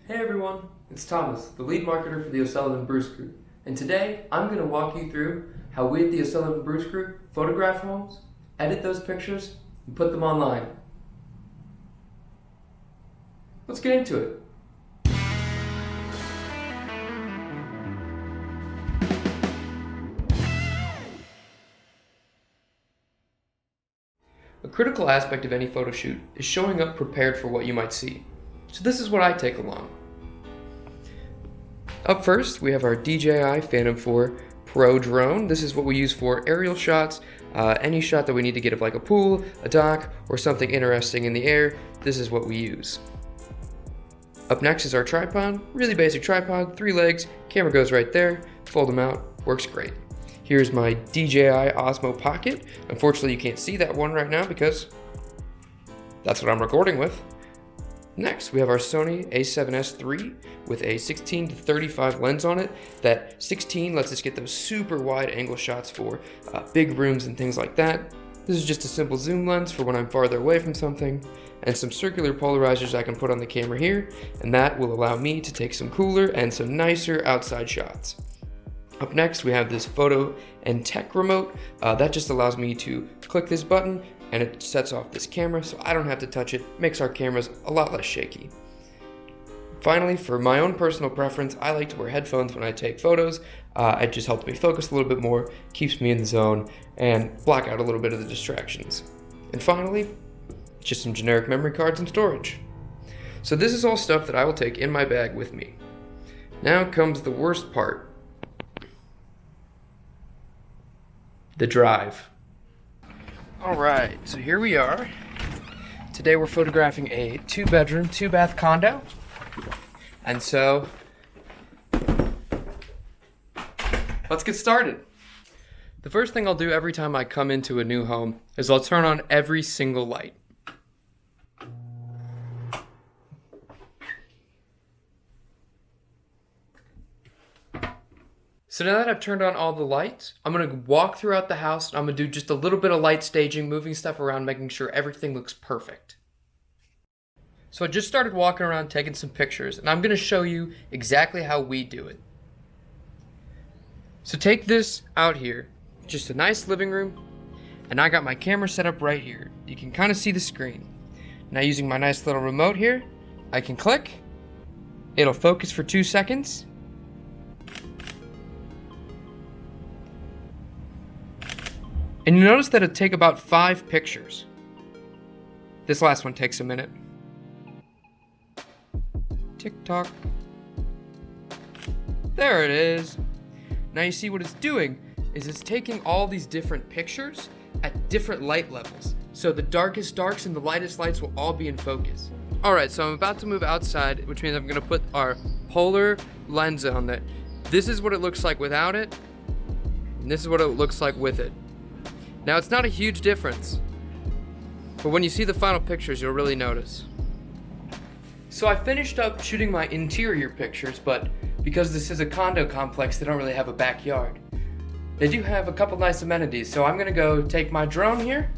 Hey everyone, it's Thomas, the lead marketer for the O'Sullivan Bruce Group, and today I'm going to walk you through how we at the O'Sullivan Bruce Group photograph homes, edit those pictures, and put them online. Let's get into it. A critical aspect of any photo shoot is showing up prepared for what you might see. So this is what I take along. Up first, we have our DJI Phantom 4 Pro drone. This is what we use for aerial shots, any shot that we need to get of like a pool, a dock, or something interesting in the air. This is what we use. Up next is our tripod, really basic tripod, 3 legs, camera goes right there, fold them out, works great. Here's my DJI Osmo Pocket. Unfortunately, you can't see that one right now because that's what I'm recording with. Next, we have our Sony a7S III with a 16 to 35 lens on it. That 16 lets us get those super wide angle shots for big rooms and things like that. This is just a simple zoom lens for when I'm farther away from something, and some circular polarizers I can put on the camera here, and that will allow me to take some cooler and some nicer outside shots. Up next, we have this photo and tech remote. That just allows me to click this button and it sets off this camera so I don't have to touch it. Makes our cameras a lot less shaky. Finally, for my own personal preference, I like to wear headphones when I take photos. It just helps me focus a little bit more, keeps me in the zone, and block out a little bit of the distractions. And finally, just some generic memory cards and storage. So this is all stuff that I will take in my bag with me. Now comes the worst part. The drive. Alright, so here we are. Today we're photographing a 2-bedroom, 2-bath condo. And so, let's get started. The first thing I'll do every time I come into a new home is I'll turn on every single light. So now that I've turned on all the lights, I'm going to walk throughout the house and I'm going to do just a little bit of light staging, moving stuff around, making sure everything looks perfect. So I just started walking around taking some pictures and I'm going to show you exactly how we do it. So take this out here, just a nice living room, and I got my camera set up right here. You can kind of see the screen. Now using my nice little remote here, I can click, it'll focus for 2 seconds, and you notice that it'll take about 5 pictures. This last one takes a minute. Tick-tock. There it is. Now you see what it's doing is it's taking all these different pictures at different light levels. So the darkest darks and the lightest lights will all be in focus. Alright, so I'm about to move outside, which means I'm gonna put our polar lens on it. This is what it looks like without it, and this is what it looks like with it. Now it's not a huge difference, but when you see the final pictures, you'll really notice. So I finished up shooting my interior pictures, but because this is a condo complex, they don't really have a backyard. They do have a couple nice amenities, so I'm gonna go take my drone here,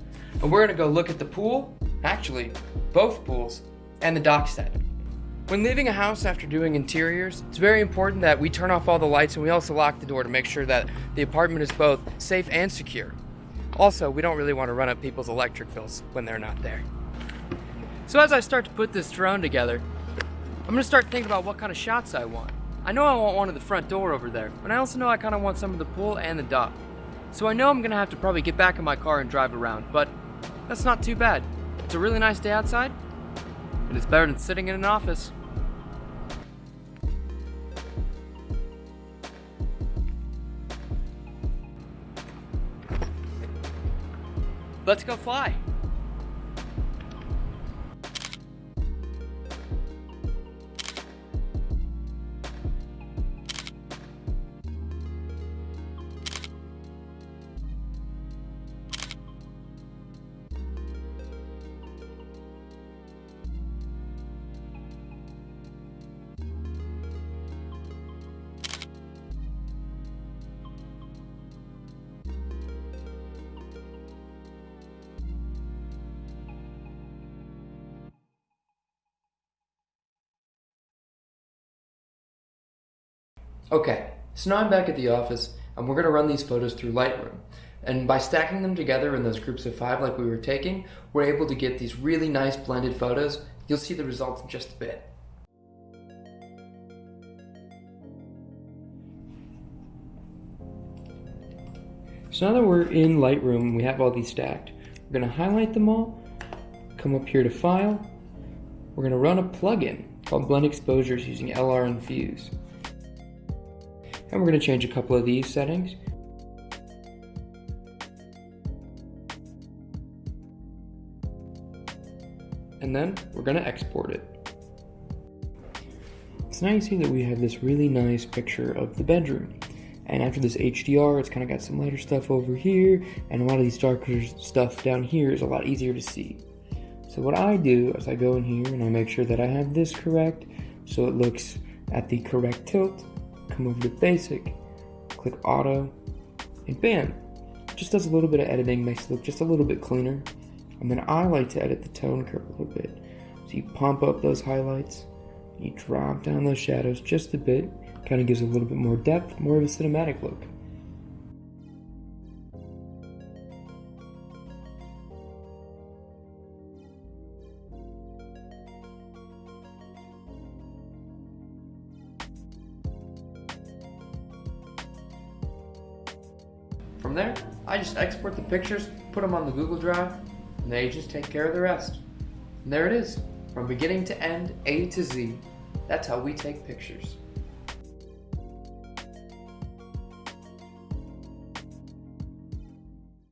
and we're gonna go look at the pool, actually, both pools, and the dock set. When leaving a house after doing interiors, it's very important that we turn off all the lights and we also lock the door to make sure that the apartment is both safe and secure. Also, we don't really want to run up people's electric bills when they're not there. So as I start to put this drone together, I'm going to start thinking about what kind of shots I want. I know I want one of the front door over there, but I also know I kind of want some of the pool and the dock. So I know I'm going to have to probably get back in my car and drive around, but that's not too bad. It's a really nice day outside, and it's better than sitting in an office. Let's go fly. Okay, so now I'm back at the office, and we're going to run these photos through Lightroom. And by stacking them together in those groups of 5 like we were taking, we're able to get these really nice blended photos. You'll see the results in just a bit. So now that we're in Lightroom, we have all these stacked. We're going to highlight them all, come up here to File. We're going to run a plugin called Blend Exposures using LR Infuse. And we're going to change a couple of these settings. And then we're going to export it. So now you see that we have this really nice picture of the bedroom. And after this HDR, it's kind of got some lighter stuff over here, and a lot of these darker stuff down here is a lot easier to see. So what I do is I go in here and I make sure that I have this correct, so it looks at the correct tilt, come over to basic, click auto, and bam, just does a little bit of editing, makes it look just a little bit cleaner. And then I like to edit the tone curve a little bit. So you pump up those highlights, and you drop down those shadows just a bit, kind of gives a little bit more depth, more of a cinematic look. From there, I just export the pictures, put them on the Google Drive, and they just take care of the rest. And there it is, from beginning to end, A to Z. That's how we take pictures.